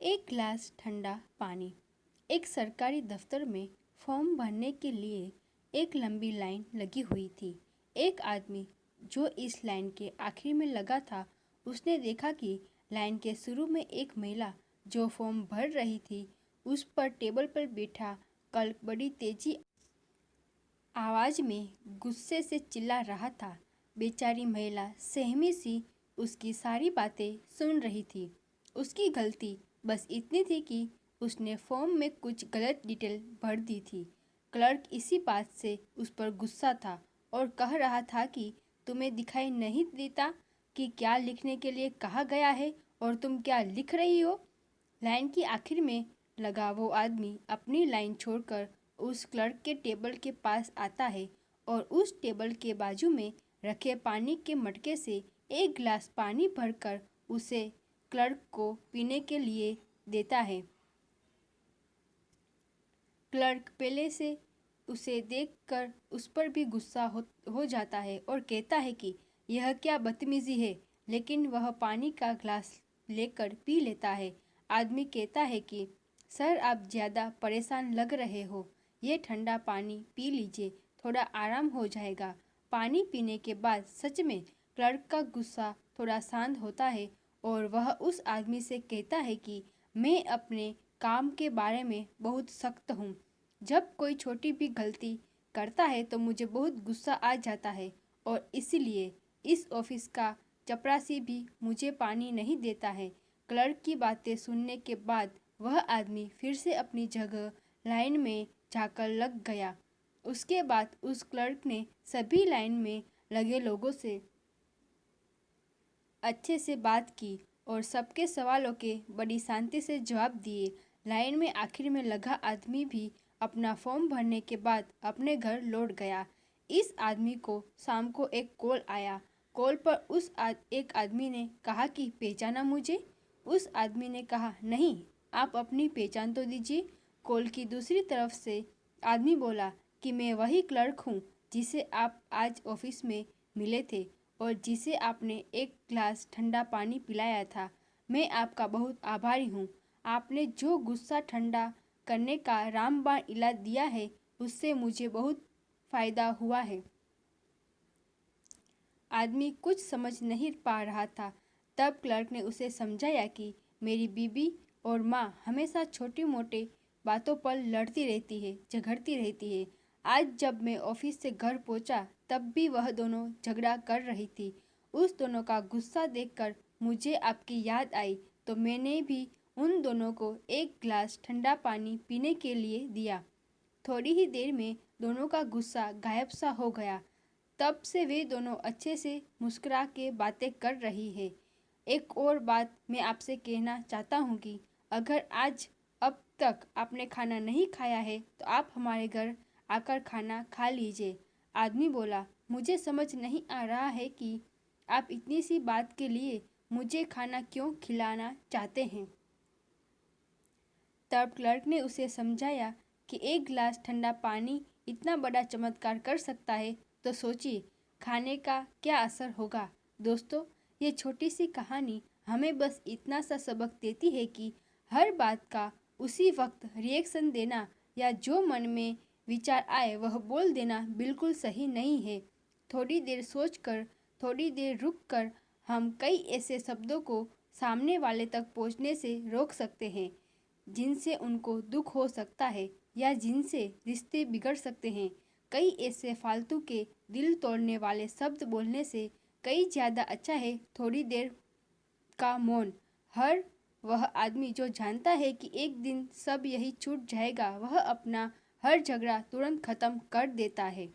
एक गिलास ठंडा पानी। एक सरकारी दफ्तर में फॉर्म भरने के लिए एक लंबी लाइन लगी हुई थी। एक आदमी जो इस लाइन के आखिर में लगा था, उसने देखा कि लाइन के शुरू में एक महिला जो फॉर्म भर रही थी, उस पर टेबल पर बैठा क्लर्क बड़ी तेजी आवाज में गुस्से से चिल्ला रहा था। बेचारी महिला सहमी सी उसकी सारी बातें सुन रही थी। उसकी गलती बस इतनी थी कि उसने फॉर्म में कुछ गलत डिटेल भर दी थी। क्लर्क इसी बात से उस पर गुस्सा था और कह रहा था कि तुम्हें दिखाई नहीं देता कि क्या लिखने के लिए कहा गया है और तुम क्या लिख रही हो। लाइन की आखिर में लगा वो आदमी अपनी लाइन छोड़कर उस क्लर्क के टेबल के पास आता है और उस टेबल के बाजू में रखे पानी के मटके से एक गिलास पानी भरकर उसे क्लर्क को पीने के लिए देता है। क्लर्क पहले से उसे देखकर उस पर भी गुस्सा हो जाता है और कहता है कि यह क्या बदतमीजी है, लेकिन वह पानी का ग्लास लेकर पी लेता है। आदमी कहता है कि सर, आप ज़्यादा परेशान लग रहे हो, ये ठंडा पानी पी लीजिए, थोड़ा आराम हो जाएगा। पानी पीने के बाद सच में क्लर्क का गुस्सा थोड़ा शांत होता है और वह उस आदमी से कहता है कि मैं अपने काम के बारे में बहुत सख्त हूँ। जब कोई छोटी भी गलती करता है तो मुझे बहुत गुस्सा आ जाता है और इसीलिए इस ऑफिस का चपरासी भी मुझे पानी नहीं देता है। क्लर्क की बातें सुनने के बाद वह आदमी फिर से अपनी जगह लाइन में जाकर लग गया। उसके बाद उस क्लर्क ने सभी लाइन में लगे लोगों से अच्छे से बात की और सबके सवालों के बड़ी शांति से जवाब दिए। लाइन में आखिर में लगा आदमी भी अपना फॉर्म भरने के बाद अपने घर लौट गया। इस आदमी को शाम को एक कॉल आया। कॉल पर एक आदमी ने कहा कि पहचाना मुझे। उस आदमी ने कहा, नहीं, आप अपनी पहचान तो दीजिए। कॉल की दूसरी तरफ से आदमी बोला कि मैं वही क्लर्क हूँ जिसे आप आज ऑफिस में मिले थे और जिसे आपने एक गिलास ठंडा पानी पिलाया था। मैं आपका बहुत आभारी हूँ। आपने जो गुस्सा ठंडा करने का रामबाण इलाज दिया है, उससे मुझे बहुत फ़ायदा हुआ है। आदमी कुछ समझ नहीं पा रहा था। तब क्लर्क ने उसे समझाया कि मेरी बीवी और माँ हमेशा छोटी मोटी बातों पर लड़ती रहती है, झगड़ती रहती है। आज जब मैं ऑफिस से घर पहुँचा तब भी वह दोनों झगड़ा कर रही थी। उस दोनों का गुस्सा देखकर मुझे आपकी याद आई तो मैंने भी उन दोनों को एक गिलास ठंडा पानी पीने के लिए दिया। थोड़ी ही देर में दोनों का गुस्सा गायब सा हो गया। तब से वे दोनों अच्छे से मुस्कुरा के बातें कर रही है। एक और बात मैं आपसे कहना चाहता हूँ कि अगर आज अब तक आपने खाना नहीं खाया है तो आप हमारे घर आकर खाना खा लीजिए। आदमी बोला, मुझे समझ नहीं आ रहा है कि आप इतनी सी बात के लिए मुझे खाना क्यों खिलाना चाहते हैं। तब क्लर्क ने उसे समझाया कि एक गिलास ठंडा पानी इतना बड़ा चमत्कार कर सकता है, तो सोचिए खाने का क्या असर होगा। दोस्तों, ये छोटी सी कहानी हमें बस इतना सा सबक देती है कि हर बात का उसी वक्त रिएक्शन देना या जो मन में विचार आए वह बोल देना बिल्कुल सही नहीं है। थोड़ी देर सोचकर, थोड़ी देर रुककर हम कई ऐसे शब्दों को सामने वाले तक पहुंचने से रोक सकते हैं जिनसे उनको दुख हो सकता है या जिनसे रिश्ते बिगड़ सकते हैं। कई ऐसे फालतू के दिल तोड़ने वाले शब्द बोलने से कई ज़्यादा अच्छा है थोड़ी देर का मौन। वह आदमी जो जानता है कि एक दिन सब यही छूट जाएगा, वह अपना हर झगड़ा तुरंत ख़त्म कर देता है।